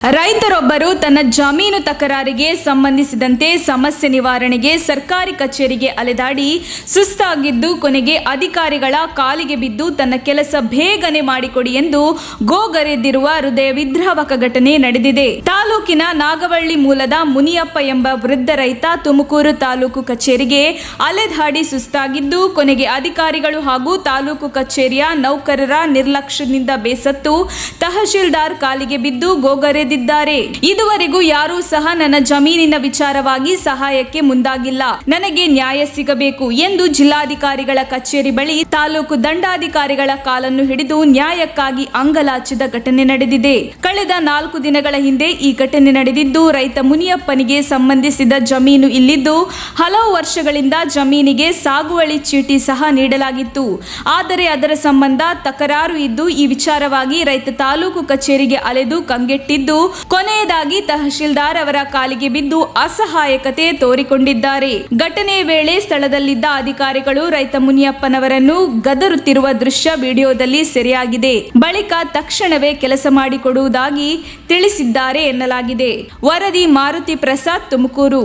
ರೈತರೊಬ್ಬರು ತನ್ನ ಜಮೀನು ತಕರಾರಿಗೆ ಸಂಬಂಧಿಸಿದಂತೆ ಸಮಸ್ಯೆ ನಿವಾರಣೆಗೆ ಸರ್ಕಾರಿ ಕಚೇರಿಗೆ ಅಲೆದಾಡಿ ಸುಸ್ತಾಗಿದ್ದು ಕೊನೆಗೆ ಅಧಿಕಾರಿಗಳ ಕಾಲಿಗೆ ಬಿದ್ದು ತನ್ನ ಕೆಲಸ ಬೇಗನೆ ಮಾಡಿಕೊಡಿ ಎಂದು ಗೋಗರೆದಿರುವ ಹೃದಯ ವಿದ್ರಾವಕ ಘಟನೆ ನಡೆದಿದೆ. ತಾಲೂಕಿನ ನಾಗವಳ್ಳಿ ಮೂಲದ ಮುನಿಯಪ್ಪ ಎಂಬ ವೃದ್ಧ ರೈತ ತುಮಕೂರು ತಾಲೂಕು ಕಚೇರಿಗೆ ಅಲೆದಾಡಿ ಸುಸ್ತಾಗಿದ್ದು ಕೊನೆಗೆ ಅಧಿಕಾರಿಗಳು ಹಾಗೂ ತಾಲೂಕು ಕಚೇರಿಯ ನೌಕರರ ನಿರ್ಲಕ್ಷ್ಯದಿಂದ ಬೇಸತ್ತು ತಹಶೀಲ್ದಾರ್ ಕಾಲಿಗೆ ಬಿದ್ದು ಗೋಗರೆ ಇದುವರೆಗೂ ಯಾರೂ ಸಹ ನನ್ನ ಜಮೀನಿನ ವಿಚಾರವಾಗಿ ಸಹಾಯಕ್ಕೆ ಮುಂದಾಗಿಲ್ಲ. ನನಗೆ ನ್ಯಾಯ ಸಿಗಬೇಕು ಎಂದು ಜಿಲ್ಲಾಧಿಕಾರಿಗಳ ಕಚೇರಿ ಬಳಿ ತಾಲೂಕು ದಂಡಾಧಿಕಾರಿಗಳ ಕಾಲನ್ನು ಹಿಡಿದು ನ್ಯಾಯಕ್ಕಾಗಿ ಅಂಗಲಾಚಿದ ಘಟನೆ ನಡೆದಿದೆ. ಕಳೆದ 4 ದಿನಗಳ ಹಿಂದೆ ಈ ಘಟನೆ ನಡೆದಿದ್ದು, ರೈತ ಮುನಿಯಪ್ಪನಿಗೆ ಸಂಬಂಧಿಸಿದ ಜಮೀನು ಇಲ್ಲಿದ್ದು ಹಲವು ವರ್ಷಗಳಿಂದ ಜಮೀನಿಗೆ ಸಾಗುವಳಿ ಚೀಟಿ ಸಹ ನೀಡಲಾಗಿತ್ತು. ಆದರೆ ಅದರ ಸಂಬಂಧ ತಕರಾರು ಇದ್ದು ಈ ವಿಚಾರವಾಗಿ ರೈತ ತಾಲೂಕು ಕಚೇರಿಗೆ ಅಲೆದು ಕಂಗೆಟ್ಟಿದ್ದು ಕೊನೆಯದಾಗಿ ತಹಶೀಲ್ದಾರ್ ಅವರ ಕಾಲಿಗೆ ಬಿದ್ದು ಅಸಹಾಯಕತೆ ತೋರಿಕೊಂಡಿದ್ದಾರೆ. ಘಟನೆಯ ವೇಳೆ ಸ್ಥಳದಲ್ಲಿದ್ದ ಅಧಿಕಾರಿಗಳು ರೈತ ಮುನಿಯಪ್ಪನವರನ್ನು ಗದರುತ್ತಿರುವ ದೃಶ್ಯ ವಿಡಿಯೋದಲ್ಲಿ ಸೆರೆಯಾಗಿದೆ. ಬಳಿಕ ತಕ್ಷಣವೇ ಕೆಲಸ ಮಾಡಿಕೊಡುವುದಾಗಿ ತಿಳಿಸಿದ್ದಾರೆ ಎನ್ನಲಾಗಿದೆ. ವರದಿ ಮಾರುತಿ ಪ್ರಸಾದ್, ತುಮಕೂರು.